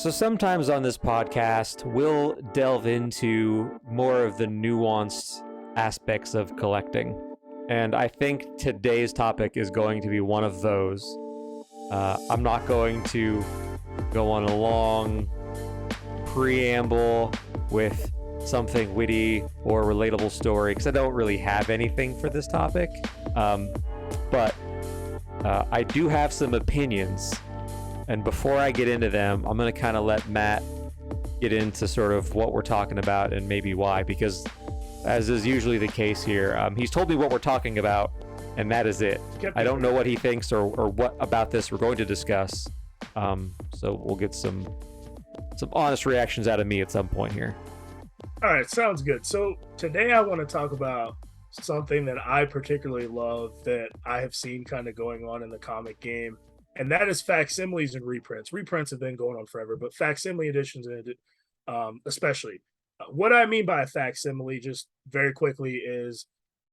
So sometimes on this podcast, we'll delve into more of the nuanced aspects of collecting. And I think today's topic is going to be one of those. I'm not going to go on a long preamble with something witty or relatable story because I don't really have anything for this topic. But I do have some opinions. And before I get into them, I'm going to kind of let Matt get into sort of what we're talking about and maybe why, because as is usually the case here, he's told me what we're talking about, and that is it. I don't know what he thinks or what about this we're going to discuss. So we'll get some honest reactions out of me at some point here. All right, sounds good. So today I want to talk about something that I particularly love that I have seen kind of going on in the comic game. And that is facsimiles and reprints. Reprints have been going on forever, but facsimile editions, especially. What I mean by a facsimile, just very quickly, is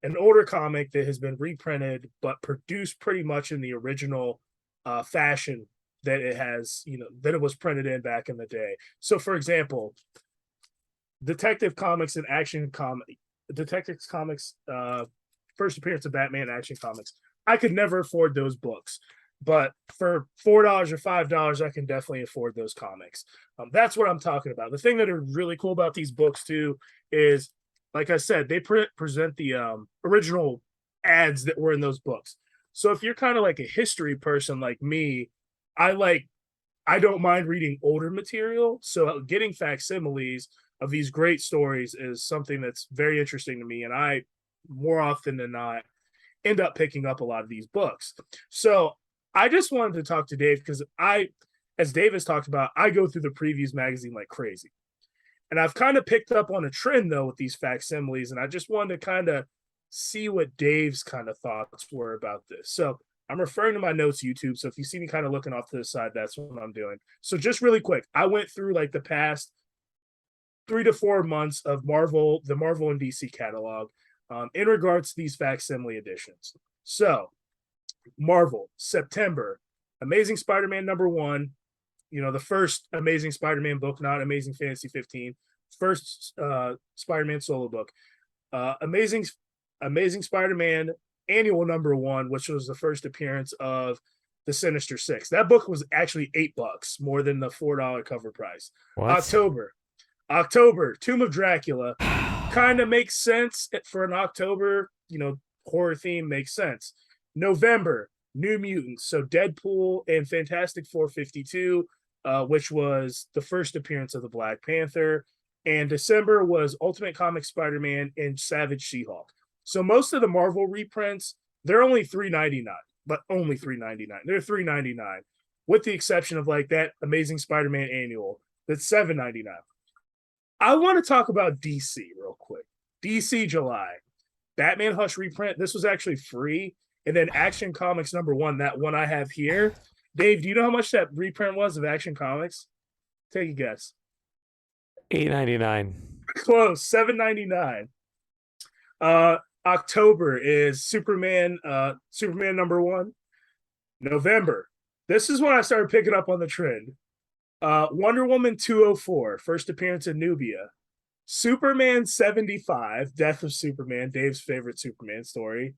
an older comic that has been reprinted but produced pretty much in the original fashion that it has, that it was printed in back in the day. So, for example, Detective Comics and Detective Comics, first appearance of Batman Action Comics. I could never afford those books. But for $4 or $5, I can definitely afford those comics. That's what I'm talking about. The thing that are really cool about these books, too, is, like I said, they present the original ads that were in those books. So if you're kind of like a history person like me, I don't mind reading older material. So getting facsimiles of these great stories is something that's very interesting to me. And I, more often than not, end up picking up a lot of these books. So I just wanted to talk to Dave because as Dave has talked about, I go through the previews magazine like crazy. And I've kind of picked up on a trend, though, with these facsimiles. And I just wanted to kind of see what Dave's kind of thoughts were about this. So I'm referring to my notes YouTube. So if you see me kind of looking off to the side, that's what I'm doing. So just really quick, I went through like the past 3 to 4 months of the Marvel and DC catalog in regards to these facsimile editions. So Marvel, September, Amazing Spider-Man #1, the first Amazing Spider-Man book, not Amazing Fantasy 15, first Spider-Man solo book. Amazing Spider-Man Annual #1, which was the first appearance of the Sinister Six. That book was actually $8, more than the $4 cover price. What? October, Tomb of Dracula, kind of makes sense for an October, horror theme makes sense. November, New Mutants, so Deadpool and Fantastic Four 52, which was the first appearance of the Black Panther. And December was Ultimate Comics Spider-Man and Savage She-Hulk. So most of the Marvel reprints, they're only $3.99, but only $3.99. They're $3.99, with the exception of like that Amazing Spider-Man Annual that's $7.99. I want to talk about DC real quick. DC July, Batman Hush reprint. This was actually free. And then Action Comics #1, that one I have here. Dave, do you know how much that reprint was of Action Comics? Take a guess. $8.99. Close, $7.99. October is Superman #1. November. This is when I started picking up on the trend. Wonder Woman 204, first appearance in Nubia. Superman 75, Death of Superman, Dave's favorite Superman story.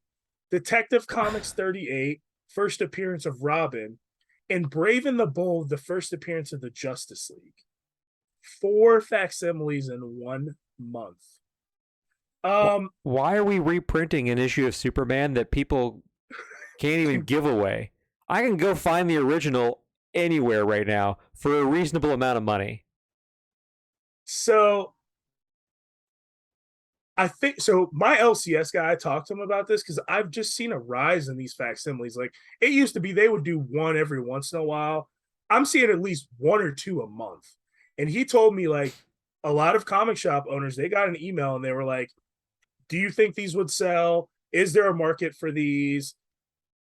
Detective Comics 38, first appearance of Robin, and Brave and the Bold, the first appearance of the Justice League. 4 facsimiles in 1 month. Why are we reprinting an issue of Superman that people can't even give away? I can go find the original anywhere right now for a reasonable amount of money. So I think so. My LCS guy, I talked to him about this because I've just seen a rise in these facsimiles. Like it used to be, they would do one every once in a while. I'm seeing at least 1 or 2 a month. And he told me like a lot of comic shop owners, they got an email and they were like, "Do you think these would sell? Is there a market for these?"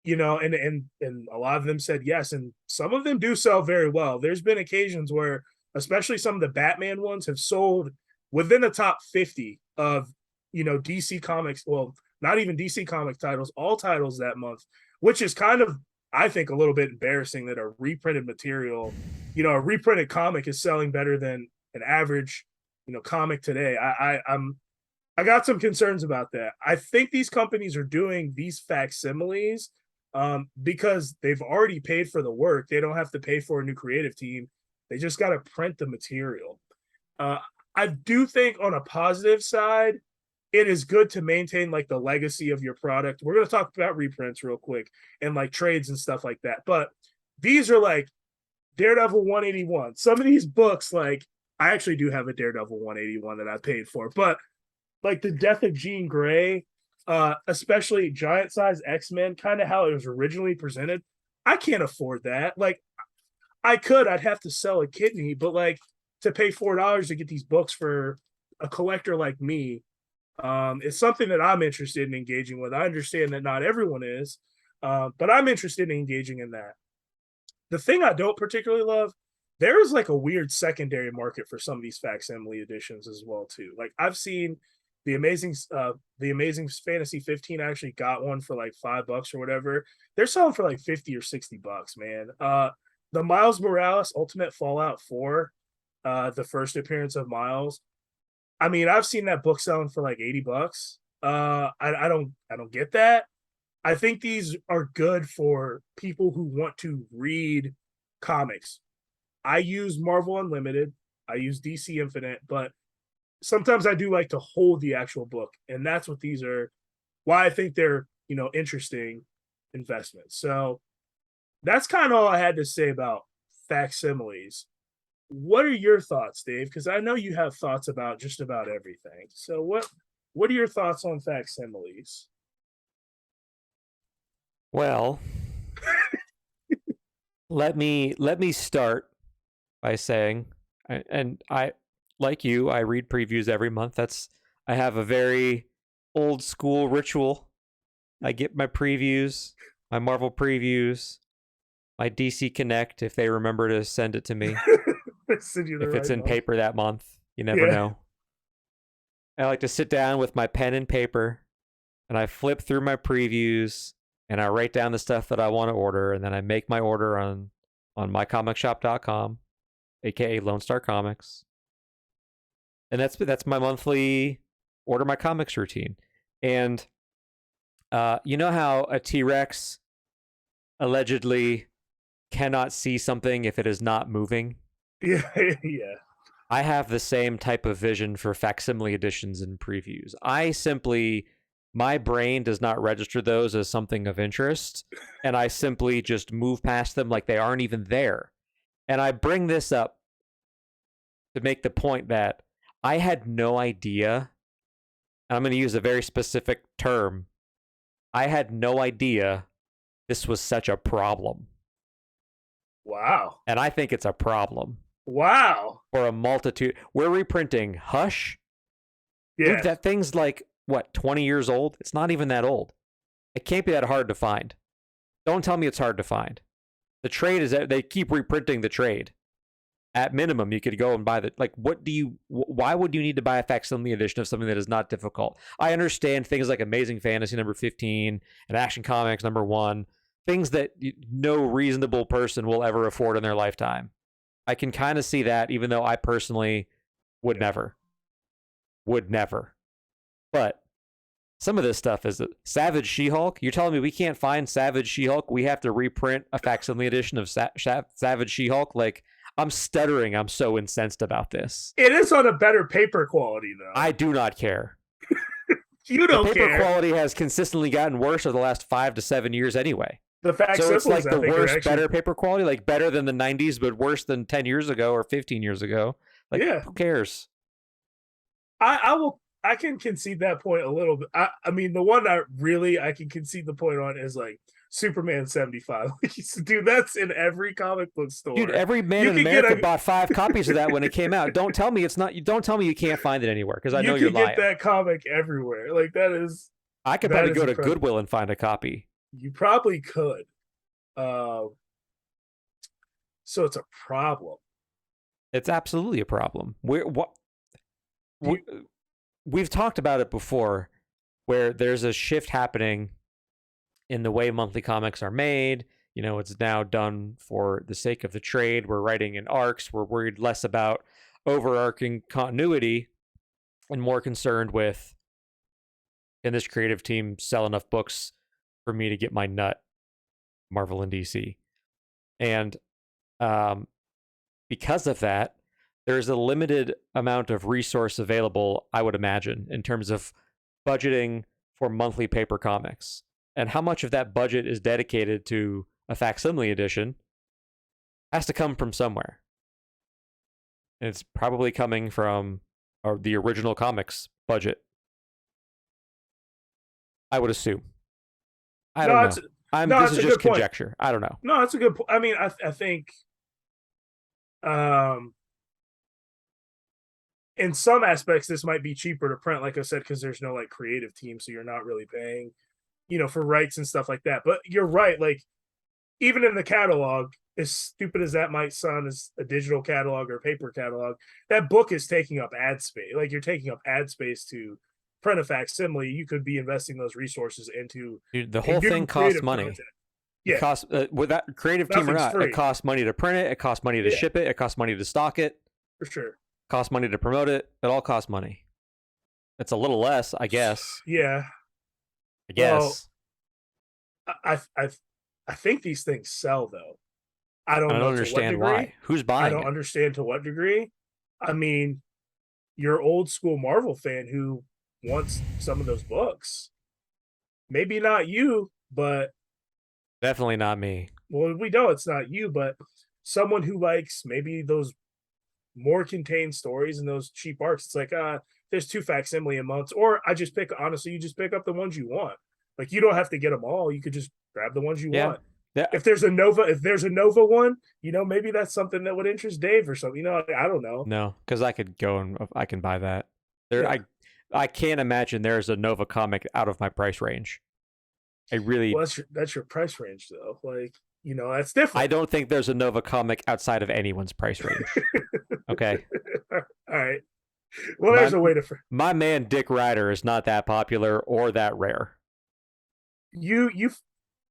And a lot of them said yes, and some of them do sell very well. There's been occasions where, especially some of the Batman ones, have sold within the top 50 of DC Comics, well, not even DC Comics titles, all titles that month, which is kind of I think, a little bit embarrassing that a reprinted material, a reprinted comic is selling better than an average, comic today. I got some concerns about that. I think these companies are doing these facsimiles because they've already paid for the work. They don't have to pay for a new creative team. They just got to print the material. Uh, I do think on a positive side, it is good to maintain like the legacy of your product. We're going to talk about reprints real quick and like trades and stuff like that. But these are like Daredevil 181. Some of these books, like I actually do have a Daredevil 181 that I paid for, but like the Death of Jean Grey, especially giant size X-Men, kind of how it was originally presented. I can't afford that. Like I'd have to sell a kidney, but like to pay $4 to get these books for a collector like me, it's something that I'm interested in engaging with. I understand that not everyone is, but I'm interested in engaging in that. The thing I don't particularly love, there is like a weird secondary market for some of these facsimile editions as well too. Like I've seen the amazing fantasy 15 actually got one for like $5 or whatever. They're selling for like 50 or $60, man. The Miles Morales Ultimate Fallout 4, the first appearance of Miles, I mean, I've seen that book selling for like $80. I don't get that. I think these are good for people who want to read comics. I use Marvel Unlimited, I use DC Infinite, but sometimes I do like to hold the actual book, and that's what these are. Why I think they're interesting investments. So that's kind of all I had to say about facsimiles. What are your thoughts, Dave? Because I know you have thoughts about just about everything. So what are your thoughts on facsimiles? Well, let me start by saying, and I, like you, I read previews every month. I have a very old school ritual. I get my previews, my Marvel previews, my DC Connect if they remember to send it to me. Send you the If it's right in month. paper that month, you never Yeah. know. I like to sit down with my pen and paper and I flip through my previews and I write down the stuff that I want to order, and then I make my order on mycomicshop.com, aka Lone Star Comics. And that's my monthly order my comics routine. And you know how a T-Rex allegedly cannot see something if it is not moving? Yeah. Yeah. I have the same type of vision for facsimile editions and previews. My brain does not register those as something of interest, and I simply just move past them like they aren't even there. And I bring this up to make the point that I had no idea, and I'm going to use a very specific term. I had no idea this was such a problem. Wow. And I think it's a problem. Wow. For a multitude. We're reprinting Hush. Yeah. Dude, that thing's like, what, 20 years old? It's not even that old. It can't be that hard to find. Don't tell me it's hard to find. The trade is that they keep reprinting the trade. At minimum, you could go and buy the, like, why would you need to buy a facsimile edition of something that is not difficult? I understand things like Amazing Fantasy number 15 and Action Comics number 1, things that no reasonable person will ever afford in their lifetime. I can kind of see that, even though I personally would never. But some of this stuff is Savage She-Hulk. You're telling me we can't find Savage She-Hulk? We have to reprint a facsimile edition of Savage She-Hulk? Like, I'm stuttering. I'm so incensed about this. It is on a better paper quality, though. I do not care. You don't care. The paper care. quality has consistently gotten worse over the last 5 to 7 years anyway. The fact so it's like the worst, actually better paper quality, like better than the 90s, but worse than 10 years ago or 15 years ago. Like, yeah. Who cares? I can concede that point a little bit. I mean, the one I can concede the point on is like Superman 75. Dude, that's in every comic book store. Dude, every man in America bought 5 copies of that when it came out. Don't tell me it's not. Don't tell me you can't find it anywhere, because I know you're lying. You can get that comic everywhere. Like, that is. I could probably go to Goodwill and find a copy. You probably could. So it's a problem. It's absolutely a problem. We've talked about it before, where there's a shift happening in the way monthly comics are made. it's now done for the sake of the trade. We're writing in arcs. We're worried less about overarching continuity and more concerned with, can this creative team sell enough books for me to get my nut, Marvel and DC? And because of that, there's a limited amount of resource available, I would imagine, in terms of budgeting for monthly paper comics. And how much of that budget is dedicated to a facsimile edition has to come from somewhere. And it's probably coming from the original comics budget, I would assume. I don't know. This is just conjecture. I don't know. No, that's a good point. I mean, I think in some aspects this might be cheaper to print, like I said, because there's no like creative team, so you're not really paying, for rights and stuff like that. But you're right, like even in the catalog, as stupid as that might sound, as a digital catalog or paper catalog, that book is taking up ad space. Like you're taking up ad space to print a facsimile. You could be investing those resources into the whole thing costs money. Content. Yeah, it costs with that creative team or not. Free. It costs money to print it. It costs money to ship it. It costs money to stock it. For sure. It costs money to promote it. It all costs money. It's a little less, I guess. Yeah. I guess. Well, I think these things sell though. I don't understand why. Who's buying? I don't understand to what degree. I mean, your old school Marvel fan who wants some of those books. Maybe not you, but definitely not me. Well, we know it's not you, but someone who likes maybe those more contained stories and those cheap arcs. It's like, there's 2 facsimile a month, or you just pick up the ones you want. Like you don't have to get them all. You could just grab the ones you want. Yeah. If there's a Nova one, maybe that's something that would interest Dave or something. I don't know. No, because I could go and I can buy that. I can't imagine there's a Nova comic out of my price range. Well, that's your price range though. Like, that's different. I don't think there's a Nova comic outside of anyone's price range. Okay. All right. Well, there's a way to. My man Dick Ryder is not that popular or that rare. You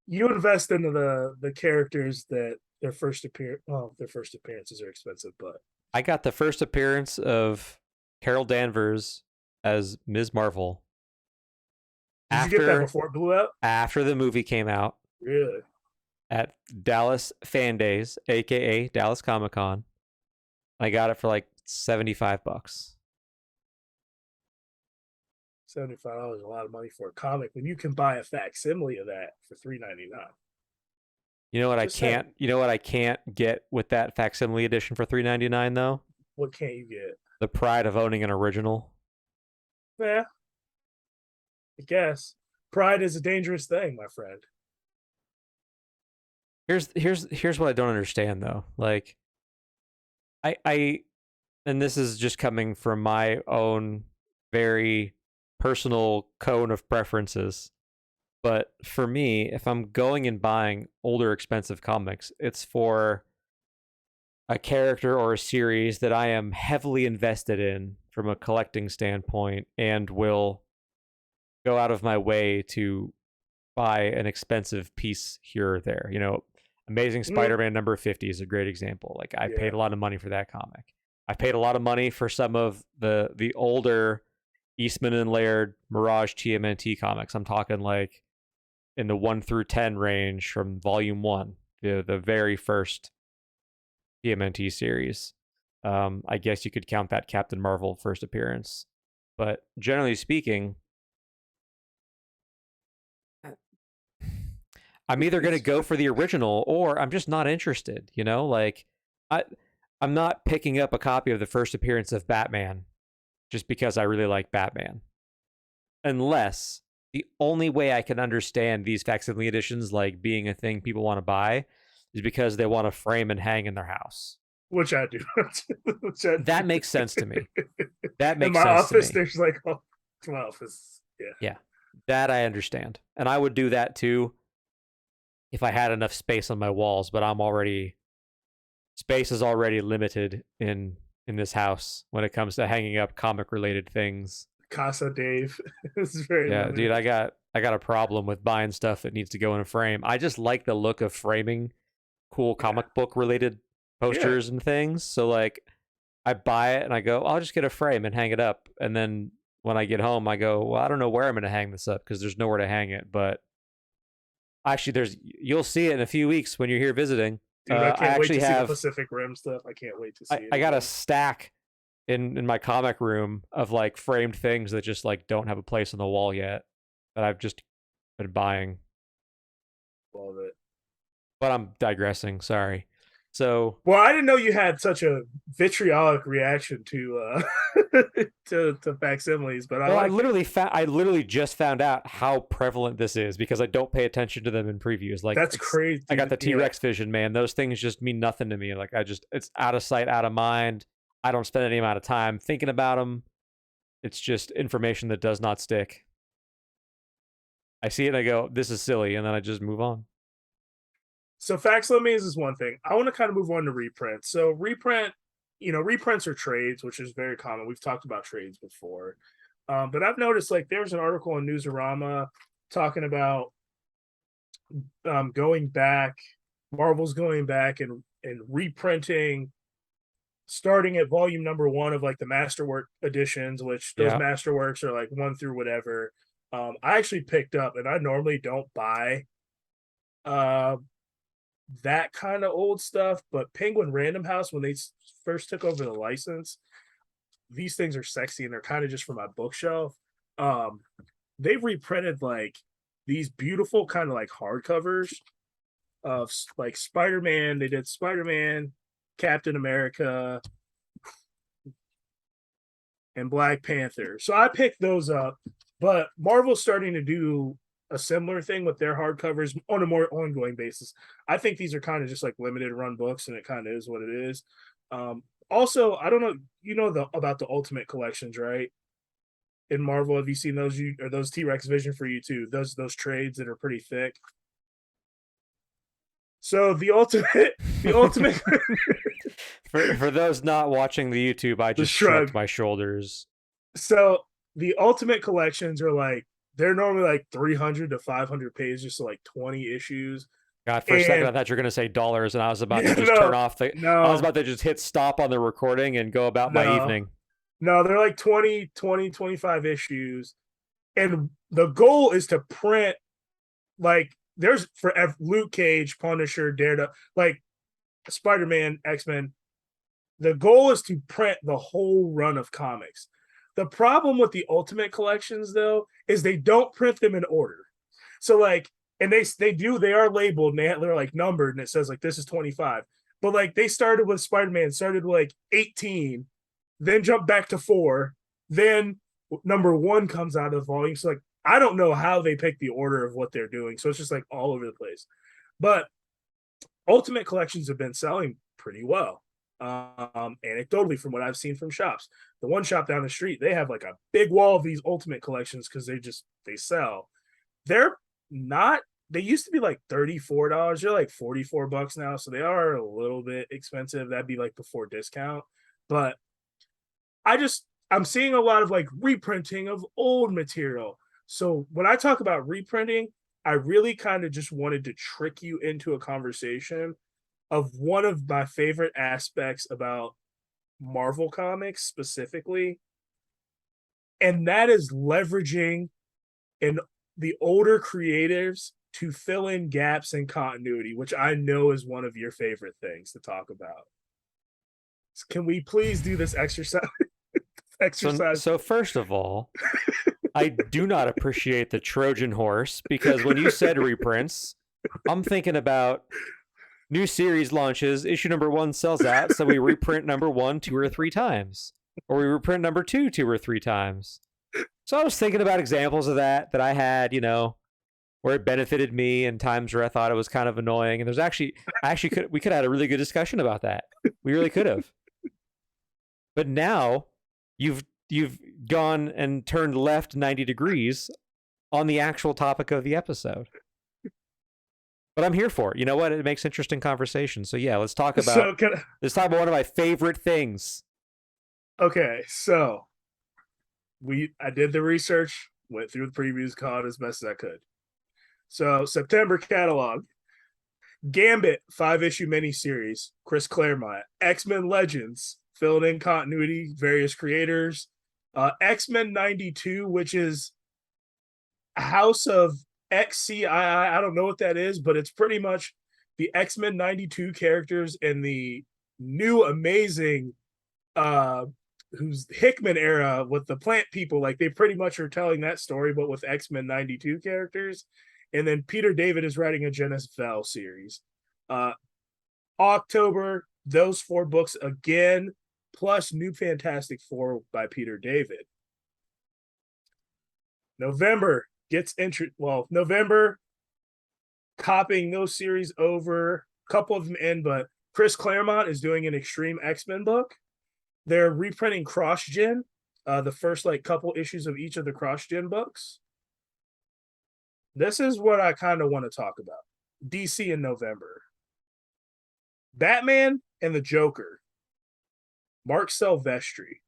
invest into the characters that their first appearances are expensive, but I got the first appearance of Carol Danvers as Ms. Marvel. Did you get that before it blew out? After the movie came out. Really? At Dallas Fan Days, aka Dallas Comic Con. I got it for like $75. $75 is a lot of money for a comic when you can buy a facsimile of that for $3.99. You know what I can't get with that facsimile edition for $3.99 though? What can't you get? The pride of owning an original. Yeah. I guess. Pride is a dangerous thing, my friend. Here's what I don't understand though. Like I and this is just coming from my own very personal cone of preferences. But for me, if I'm going and buying older expensive comics, it's for a character or a series that I am heavily invested in from a collecting standpoint and will go out of my way to buy an expensive piece here or there. Amazing Spider-Man number 50 is a great example. Like I paid a lot of money for that comic. I paid a lot of money for some of the older Eastman and Laird Mirage TMNT comics. I'm talking like in the 1 through 10 range from volume 1, the very first TMNT series. I guess you could count that Captain Marvel first appearance. But generally speaking, I'm either going to go for the original or I'm just not interested, like I'm not picking up a copy of the first appearance of Batman just because I really like Batman. Unless the only way I can understand these facsimile editions like being a thing people want to buy is because they want to frame and hang in their house. Which I do. That makes sense to me. That makes sense to me. In my office, there's like, my office. Yeah. Yeah. That I understand. And I would do that too if I had enough space on my walls, but space is already limited in this house when it comes to hanging up comic related things. Casa Dave is very limited. Dude, I got a problem with buying stuff that needs to go in a frame. I just like the look of framing cool Yeah. comic book related Yeah. posters and things. So like I buy it and I go, I'll just get a frame and hang it up. And then when I get home, I go, well, I don't know where I'm going to hang this up because there's nowhere to hang it. But actually, you'll see it in a few weeks when you're here visiting. Dude, I I can't wait actually to see the have Pacific Rim stuff. I can't wait to see it I got a again. stack in my comic room of like framed things that just like don't have a place on the wall yet that I've just been buying. Love it. But I'm digressing. Sorry. So Well, I didn't know you had such a vitriolic reaction to to facsimiles, but I well, like it. I literally just found out how prevalent this is because I don't pay attention to them in previews. Like That's crazy. I got Dude. the T-Rex vision, man. Those things just mean nothing to me. Like it's out of sight, out of mind. I don't spend any amount of time thinking about them. It's just information that does not stick. I see it and I go, this is silly, and then I just move on. So facsimiles is one thing. I want to kind of move on to reprints. So reprints are trades, which is very common. We've talked about trades before. But I've noticed like there was an article in Newsarama talking about going back, Marvel's going back and reprinting, starting at volume number 1 of like the Masterwork editions, which those Yeah. Masterworks are like 1 through whatever. I actually picked up, and I normally don't buy uh, that kind of old stuff, but Penguin Random House, when they first took over the license, these things are sexy and they're kind of just for my bookshelf. Um, they've reprinted like these beautiful kind of like hardcovers of like Spider-Man. They did Spider-Man, Captain America, and Black Panther. So I picked those up, but Marvel's starting to do a similar thing with their hardcovers on a more ongoing basis. I think these are kind of just like limited run books, and it kind of is what it is. Also, I don't know, about the Ultimate collections, right? In Marvel, have you seen those? Or those T-Rex Vision for you too? Those trades that are pretty thick. So the ultimate, For those not watching the YouTube, I the just shrug. shrugged my shoulders. So the Ultimate collections are like they're normally like 300 to 500 pages, so like 20 issues. God, for a second I And thought you were gonna say dollars, and I was about to yeah, just turn off I was no, about to just hit stop on the recording and go about my no, evening. no, they're like 25 issues. And the goal is to print like there's for Luke Cage, Punisher, Daredevil, like Spider-Man, X-Men. The goal is to print the whole run of comics. The problem with the Ultimate collections, though, is they don't print them in order. So like, and they are labeled and they're like numbered, and it says like this is 25. But like they started with Spider-Man, started with like 18, then jumped back to 4, then number 1 comes out of the volume. So like I don't know how they pick the order of what they're doing. So it's just like all over the place. But Ultimate collections have been selling pretty well. Anecdotally, from what I've seen from shops, the one shop down the street, they have like a big wall of these Ultimate collections because they sell. They're not. They used to be like $34. They're like $44 now, so they are a little bit expensive. That'd be like before discount. But I'm seeing a lot of like reprinting of old material. So when I talk about reprinting, I really kind of just wanted to trick you into a conversation of one of my favorite aspects about Marvel Comics specifically, and that is leveraging in the older creatives to fill in gaps in continuity, which I know is one of your favorite things to talk about. Can we please do this exercise? So first of all, I do not appreciate the Trojan horse because when you said reprints, I'm thinking about new series launches, issue number 1 sells out, so we reprint number 1 2 or 3 times, or we reprint number 2 2 or 3 times. So I was thinking about examples of that I had, where it benefited me, and times where I thought it was kind of annoying. And we could have had a really good discussion about that. We really could have. But now you've gone and turned left 90 degrees on the actual topic of the episode. But I'm here for it. You know what? It makes interesting conversation. So yeah, let's talk about one of my favorite things. Okay, so I did the research Went through the previews, caught as best as I could. So September catalog. Gambit 5-issue miniseries, Chris Claremont. X-Men Legends, filled in continuity, various creators. X-Men 92, which is House of XCII. I don't know what that is, but it's pretty much the X-Men 92 characters in the new amazing who's Hickman era with the plant people. Like they pretty much are telling that story, but with X-Men 92 characters. And then Peter David is writing a Genesis Val series. October, those 4 books again, plus New Fantastic Four by Peter David. November gets November, copying those series over, a couple of them in, but Chris Claremont is doing an Extreme X-Men book. They're reprinting Cross Gen, the first couple issues of each of the Cross Gen books. This is what I kind of want to talk about. DC in November. Batman and the Joker. Mark Silvestri.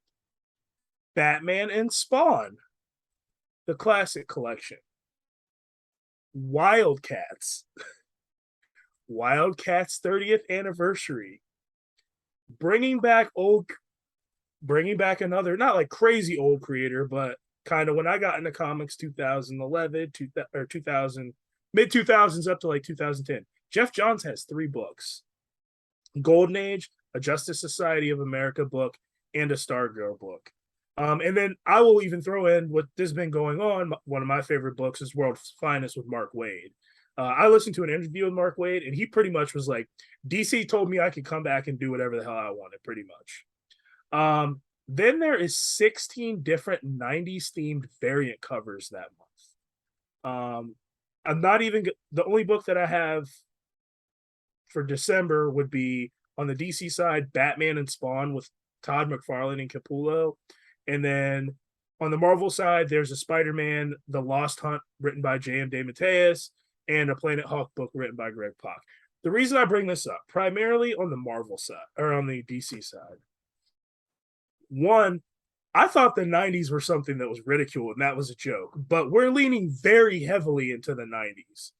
Batman and Spawn. The Classic Collection. Wildcats. Wildcats 30th anniversary. Bringing back another, not like crazy old creator, but kind of when I got into comics 2011, 2000, mid 2000s up to 2010. Jeff Johns has 3 books. Golden Age, a Justice Society of America book, and a Stargirl book. And then I will even throw in what has been going on. One of my favorite books is World's Finest with Mark Waid. I listened to an interview with Mark Waid, and he pretty much was like, DC told me I could come back and do whatever the hell I wanted, pretty much. Then there is 16 different 90s themed variant covers that month. I'm not even, the only book that I have for December would be on the DC side, Batman and Spawn with Todd McFarlane and Capullo. And then on the Marvel side, there's a Spider-Man, The Lost Hunt, written by J.M. DeMatteis, and a Planet Hulk book written by Greg Pak. The reason I bring this up, primarily on the Marvel side, or on the DC side, one, I thought the 90s were something that was ridiculed and that was a joke, but we're leaning very heavily into the 90s.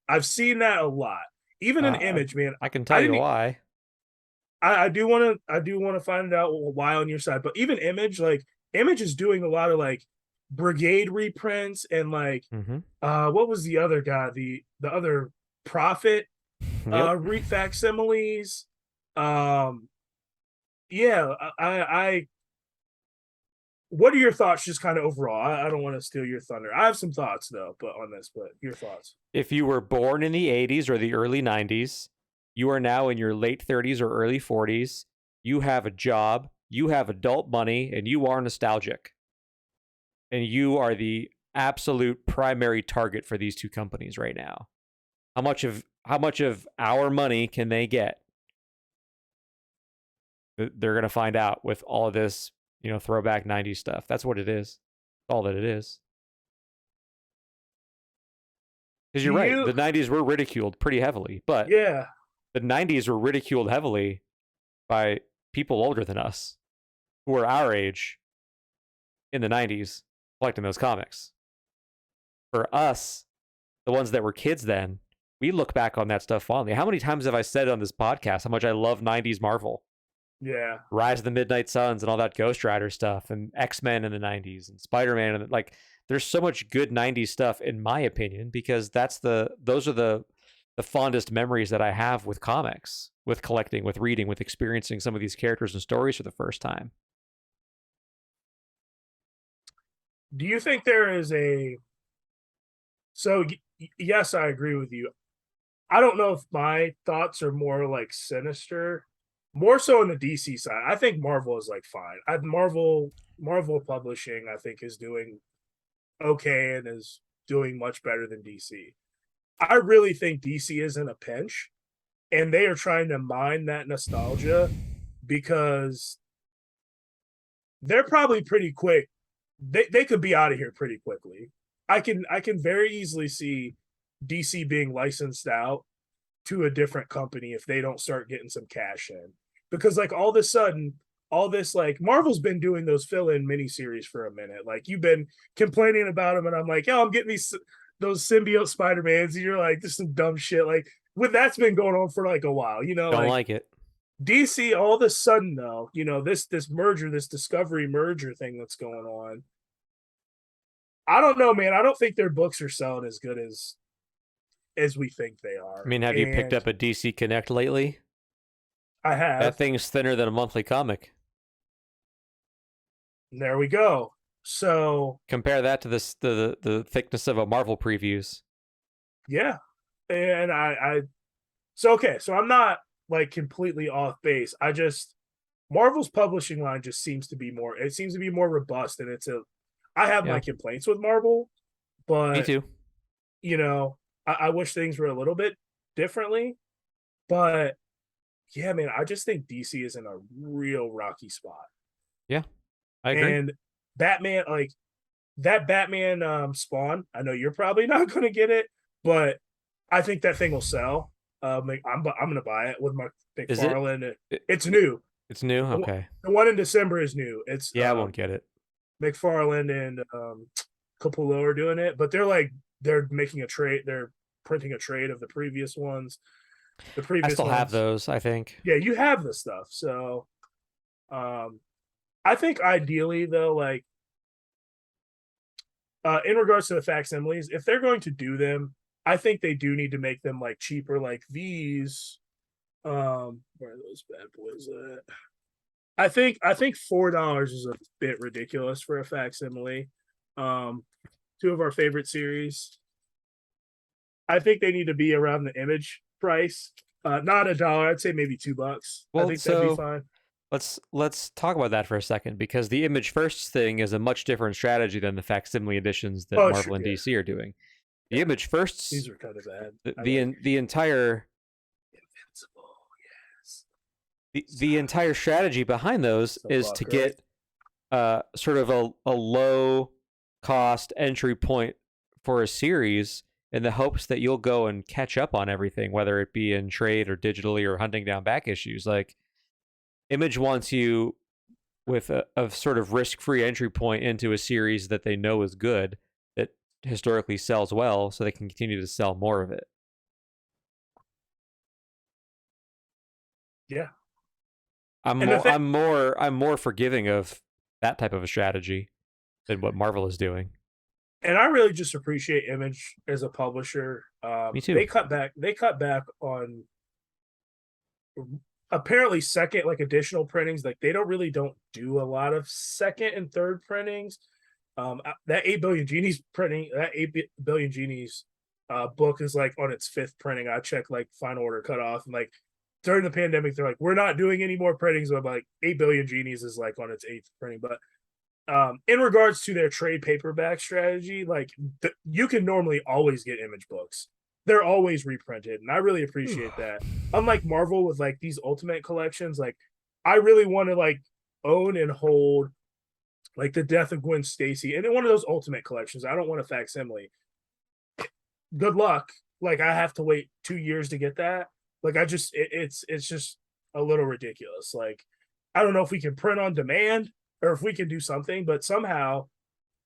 I've seen that a lot. Even an Image, man. I can tell you why. I do want to find out why on your side, but even Image, Image is doing a lot of Brigade reprints and what was the other guy, the other Prophet facsimiles. What are your thoughts just kind of overall? I don't want to steal your thunder. I have some thoughts though, but your thoughts. If you were born in the 80s or the early 90s, you are now in your late 30s or early 40s. You have a job, you have adult money, and you are nostalgic. And you are the absolute primary target for these 2 companies right now. How much of our money can they get? They're going to find out with all of this, throwback 90s stuff. That's what it is. All that it is. Because you're right. The 90s were ridiculed pretty heavily, but yeah, the 90s were ridiculed heavily by people older than us who were our age in the 90s collecting those comics. For us, the ones that were kids then, we look back on that stuff fondly. How many times have I said on this podcast how much I love 90s Marvel? Yeah. Rise of the Midnight Suns and all that Ghost Rider stuff and X-Men in the 90s and Spider-Man and there's so much good 90s stuff in my opinion because those are the fondest memories that I have with comics, with collecting, with reading, with experiencing some of these characters and stories for the first time. Do you think there is yes, I agree with you. I don't know if my thoughts are more sinister, more so on the DC side. I think Marvel is fine. Marvel Publishing, I think, is doing okay and is doing much better than DC. I really think DC is in a pinch and they are trying to mine that nostalgia because they're probably pretty quick. They could be out of here pretty quickly. I can very easily see DC being licensed out to a different company if they don't start getting some cash in. Because all of a sudden, all this, like, Marvel's been doing those fill-in miniseries for a minute. Like, you've been complaining about them, and I'm like, yo, I'm getting those symbiote Spider-Mans, and you're like, this is some dumb shit. Like, that's been going on for like a while, Don't like like it. DC all of a sudden though, this merger, this Discovery merger thing that's going on. I don't know, man. I don't think their books are selling as good as we think they are. I mean, have you picked And up a DC Connect lately? I That have. thing's thinner than a monthly comic. There we go. So Compare that to the thickness of a Marvel previews. yeah. And so okay, so I'm not like completely off base. Marvel's publishing line just seems to be more, it seems to be more robust, and I have my Yeah, complaints with Marvel, me but too. I wish things were a little bit differently. But yeah, man, I just think DC is in a real rocky spot. Yeah, I agree. And Batman, like that Batman Spawn, I know you're probably not gonna get it, but I think that thing will sell. Like, I'm gonna buy it with my Is it? McFarlane. it It's new. it's new. The Okay. one in December is new. It's Yeah, I won't get it. McFarlane and Capullo are doing it, but they're making a trade. They're printing a trade of the previous ones. The I previous still have ones. those, I think. Yeah, you have the stuff. So I think ideally though, like in regards to the facsimiles, if they're going to do them, I think they do need to make them like cheaper, like these. Where are those bad boys at? I think $4 is a bit ridiculous for a facsimile. Two of our favorite series. I think they need to be around the Image price. Not $1. I'd say maybe $2. I Well, think that'd be so fine. let's talk about that for a second, because the Image First thing is a much different strategy than the facsimile editions that Oh, Marvel sure, and yeah, DC are doing. The yeah. Image Firsts, These are kind of bad. the entire Invincible, yes. the entire strategy behind those Some is buck, to right? get sort of a low cost entry point for a series in the hopes that you'll go and catch up on everything, whether it be in trade or digitally or hunting down back issues. Like, Image wants you with a sort of risk-free entry point into a series that they know is good, that historically sells well, so they can continue to sell more of it. Yeah. I'm And the more thing, I'm more forgiving of that type of a strategy than what Marvel is doing. and I really just appreciate Image as a publisher. Me too. They cut back on apparently second, like additional printings. Like they don't do a lot of second and third printings. That 8 billion genies printing, that 8 billion genies book is like on its fifth printing. I checked like final order cutoff, and like during the pandemic, they're like, we're not doing any more printings. But like 8 billion genies is like on its eighth printing. But in regards to their trade paperback strategy, like you can normally always get Image books. They're always reprinted, and I really appreciate that. Unlike Marvel with like these Ultimate collections, like I really want to like own and hold like the Death of Gwen Stacy, and in one of those Ultimate collections. I don't want a facsimile. Good luck. Like I have to wait 2 years to get that. Like it's just a little ridiculous. Like I don't know if we can print on demand or if we can do something, but somehow,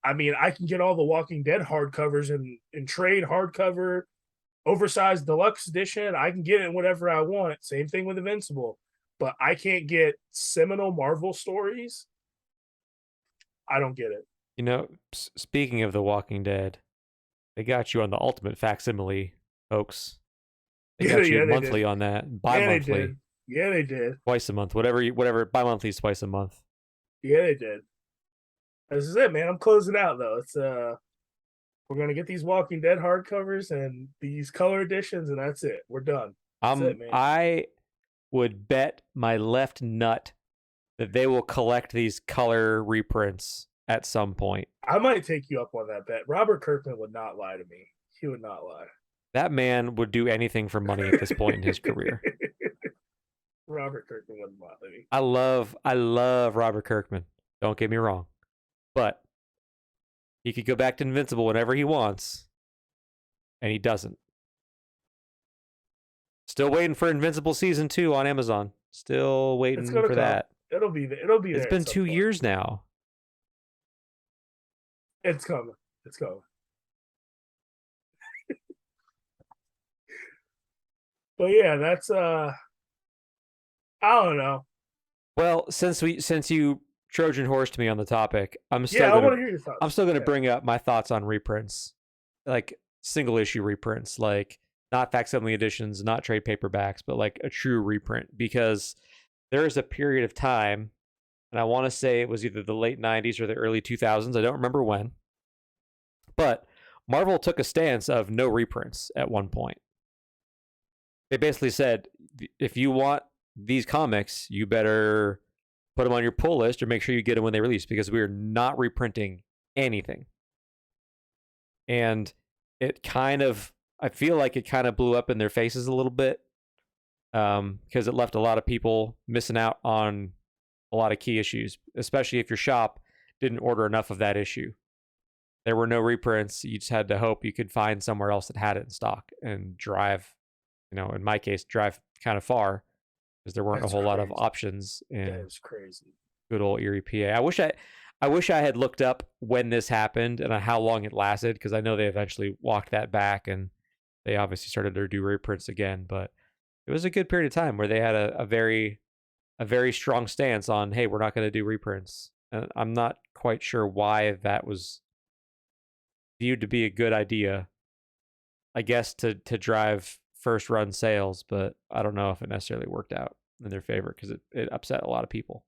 I mean, I can get all the Walking Dead hardcovers and trade hardcover, oversized deluxe edition. I can get it whatever I want. Same thing with Invincible, but I can't get seminal Marvel stories. I don't get it. You know, speaking of The Walking Dead, they got you on the ultimate facsimile, folks. They got you Yeah, they monthly did. on that, Yeah, they bi-monthly, did. Yeah, they did. twice a month, whatever. Bi-monthly is twice a month. Yeah, they did. This is it, man. I'm closing out though. It's we're gonna get these Walking Dead hardcovers and these color editions, and that's it. We're done. That's it, man. I would bet my left nut that they will collect these color reprints at some point. I might take you up on that bet. Robert Kirkman would not lie to me. He would not lie. That man would do anything for money at this point in his career. Robert Kirkman wouldn't lie to me. I love Robert Kirkman. Don't get me wrong. But he could go back to Invincible whenever he wants, and he doesn't. Still waiting for Invincible Season 2 on Amazon. Still waiting for come. that. It'll be there. It'll be It's there at been some 2 years now. It's coming. It's coming. But yeah, that's I don't know. Well, since you Trojan horsed me on the topic, Yeah, I want to hear your I'm thoughts. still gonna Yeah. bring up my thoughts on reprints, like single issue reprints, like not facsimile editions, not trade paperbacks, but like a true reprint, because there is a period of time, and I want to say it was either the late '90s or the early 2000s. I don't remember when, but Marvel took a stance of no reprints at one point. They basically said, if you want these comics, you better put them on your pull list or make sure you get them when they release, because we are not reprinting anything. And I feel like it kind of blew up in their faces a little bit, because it left a lot of people missing out on a lot of key issues, especially if your shop didn't order enough of that issue. There were no reprints. You just had to hope you could find somewhere else that had it in stock and drive, in my case, drive kind of far, because there weren't That's a whole lot of crazy. options That in is crazy. good old Erie, PA. I wish I had looked up when this happened and how long it lasted, because I know they eventually walked that back and they obviously started to do reprints again. But it was a good period of time where they had a very strong stance on, hey, we're not going to do reprints. And I'm not quite sure why that was viewed to be a good idea. I guess to drive first run sales, but I don't know if it necessarily worked out in their favor, because it upset a lot of people.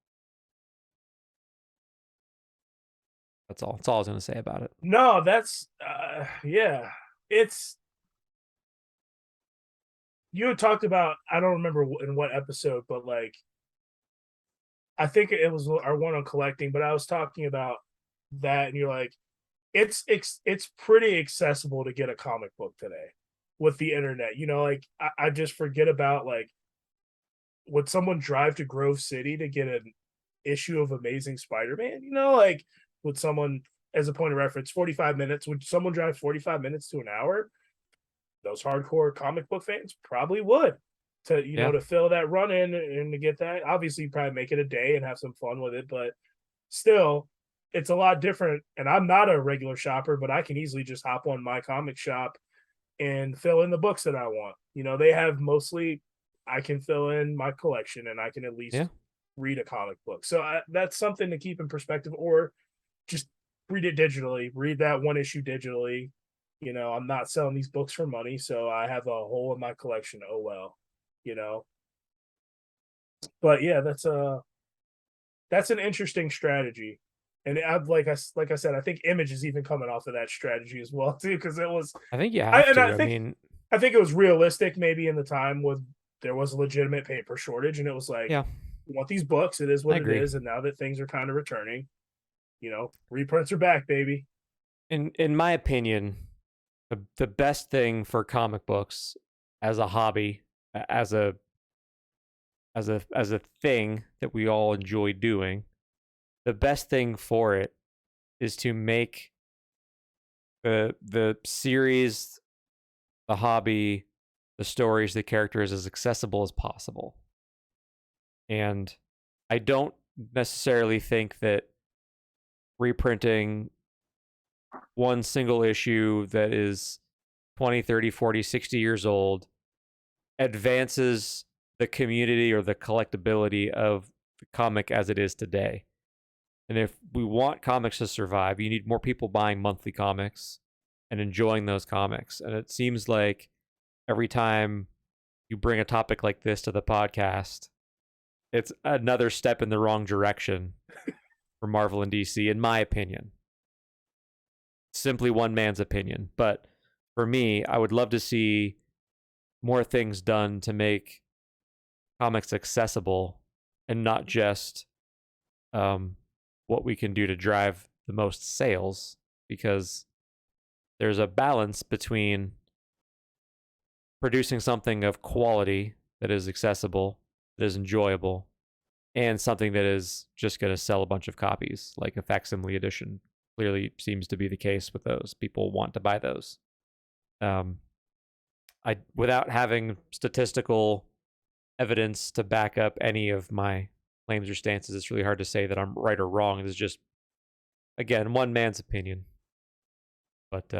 That's all. That's all I was going to say about it. No, that's yeah. It's you had talked about, I don't remember in what episode, but like I think it was our one on collecting, but I was talking about that, and you're like, it's pretty accessible to get a comic book today with the internet. Like I just forget about like, would someone drive to Grove City to get an issue of Amazing Spider-Man? Like would someone, as a point of reference, 45 minutes, would someone drive 45 minutes to an hour? Those hardcore comic book fans probably would, to Yeah. to fill that run in and to get that. Obviously, you probably make it a day and have some fun with it, but still, it's a lot different. And I'm not a regular shopper, but I can easily just hop on my comic shop and fill in the books that I want. They have mostly, I can fill in my collection and I can at least Yeah. read a comic book. So that's something to keep in perspective, or just read it digitally, read that one issue digitally. I'm not selling these books for money, so I have a hole in my collection. Oh well, you know. But yeah, that's an interesting strategy. And like I said, I think Image is even coming off of that strategy as well too, because it was I think you I have and I to. I think mean, I think it was realistic maybe in the time with there was a legitimate paper shortage, and it was like, yeah, you want these books, it is I what it agree. is, and now that things are kind of returning, reprints are back, baby. In my opinion, the best thing for comic books as a hobby, as a thing that we all enjoy doing, the best thing for it is to make the series, the hobby, the stories, the characters as accessible as possible. And I don't necessarily think that reprinting one single issue that is 20, 30, 40, 60 years old advances the community or the collectability of the comic as it is today. And if we want comics to survive, you need more people buying monthly comics and enjoying those comics. And it seems like every time you bring a topic like this to the podcast, it's another step in the wrong direction for Marvel and DC, in my opinion. Simply one man's opinion. But for me, I would love to see more things done to make comics accessible and not just what we can do to drive the most sales, because there's a balance between producing something of quality that is accessible, that is enjoyable, and something that is just going to sell a bunch of copies, like a facsimile edition. Clearly seems to be the case with those. People want to buy those. Without having statistical evidence to back up any of my claims or stances, it's really hard to say that I'm right or wrong. It's just, again, one man's opinion. But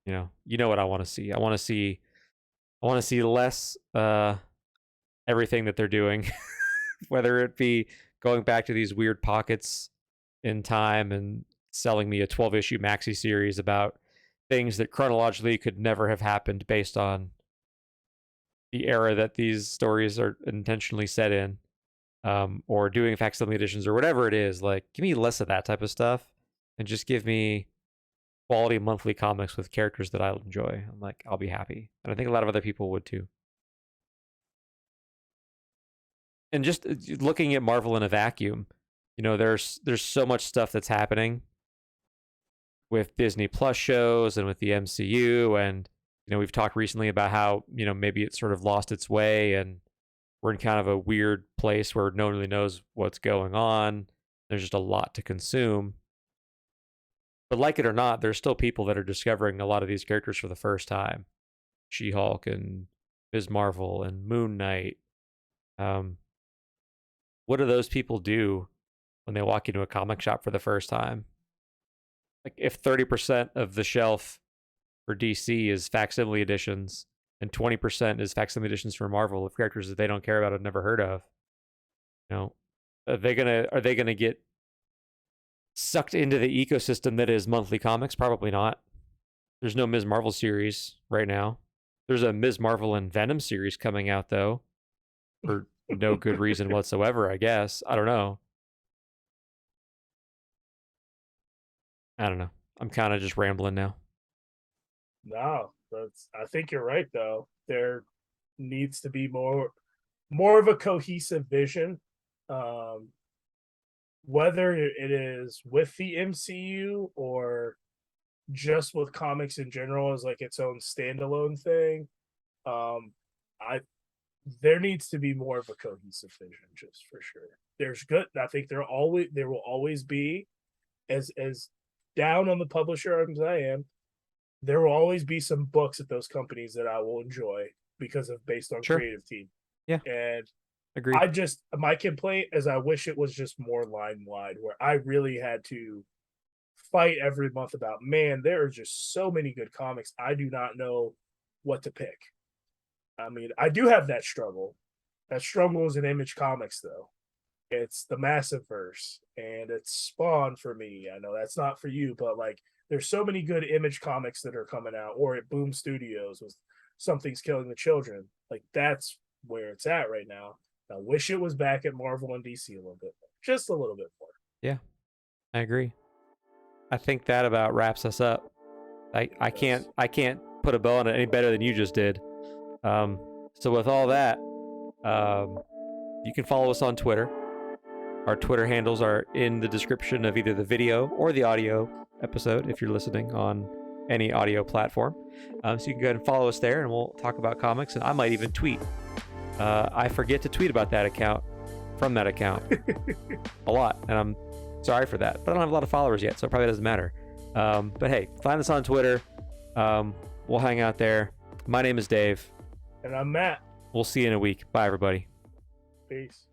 you know what I want to see. I want to see less everything that they're doing, whether it be going back to these weird pockets in time and selling me a 12-issue maxi series about things that chronologically could never have happened based on the era that these stories are intentionally set in, or doing facsimile editions or whatever it is. Like, give me less of that type of stuff and just give me quality monthly comics with characters that I'll enjoy. I'm like, I'll be happy. And I think a lot of other people would too. And just looking at Marvel in a vacuum, there's so much stuff that's happening with Disney Plus shows and with the MCU. And, we've talked recently about how, maybe it sort of lost its way and we're in kind of a weird place where no one really knows what's going on. There's just a lot to consume. But like it or not, there's still people that are discovering a lot of these characters for the first time. She-Hulk and Ms. Marvel and Moon Knight. What do those people do when they walk into a comic shop for the first time? Like, if 30% of the shelf for DC is facsimile editions and 20% is facsimile editions for Marvel of characters that they don't care about and never heard of, are they gonna get sucked into the ecosystem that is monthly comics? Probably not. There's no Ms. Marvel series right now. There's a Ms. Marvel and Venom series coming out, though, for no good reason whatsoever, I guess. I don't know. I'm kind of just rambling now. No, I think you're right, though. There needs to be more of a cohesive vision. Whether it is with the MCU or just with comics in general as like its own standalone thing. There needs to be more of a cohesive vision, just for sure. I think there will always be, as down on the publisher as I am, there will always be some books at those companies that I will enjoy based on creative team. Yeah. And agreed. My complaint is I wish it was just more line wide, where I really had to fight every month about, man, there are just so many good comics. I do not know what to pick. I mean, I do have that struggle. That struggle is in Image Comics, though. It's the Massive Verse, and it's Spawn for me. I know that's not for you, but like, there's so many good Image Comics that are coming out, or at Boom Studios with Something's Killing the Children. Like, that's where it's at right now. I wish it was back at Marvel and DC a little bit more. Just a little bit more. Yeah, I agree. I think that about wraps us up. I can't put a bow on it any better than you just did. So with all that, you can follow us on Twitter. Our Twitter handles are in the description of either the video or the audio episode if you're listening on any audio platform. So you can go ahead and follow us there, and we'll talk about comics, and I might even tweet. I forget to tweet about that account, from that account, a lot, and I'm sorry for that. But I don't have a lot of followers yet, so it probably doesn't matter. But hey, find us on Twitter. We'll hang out there. My name is Dave. And I'm Matt. We'll see you in a week. Bye, everybody. Peace.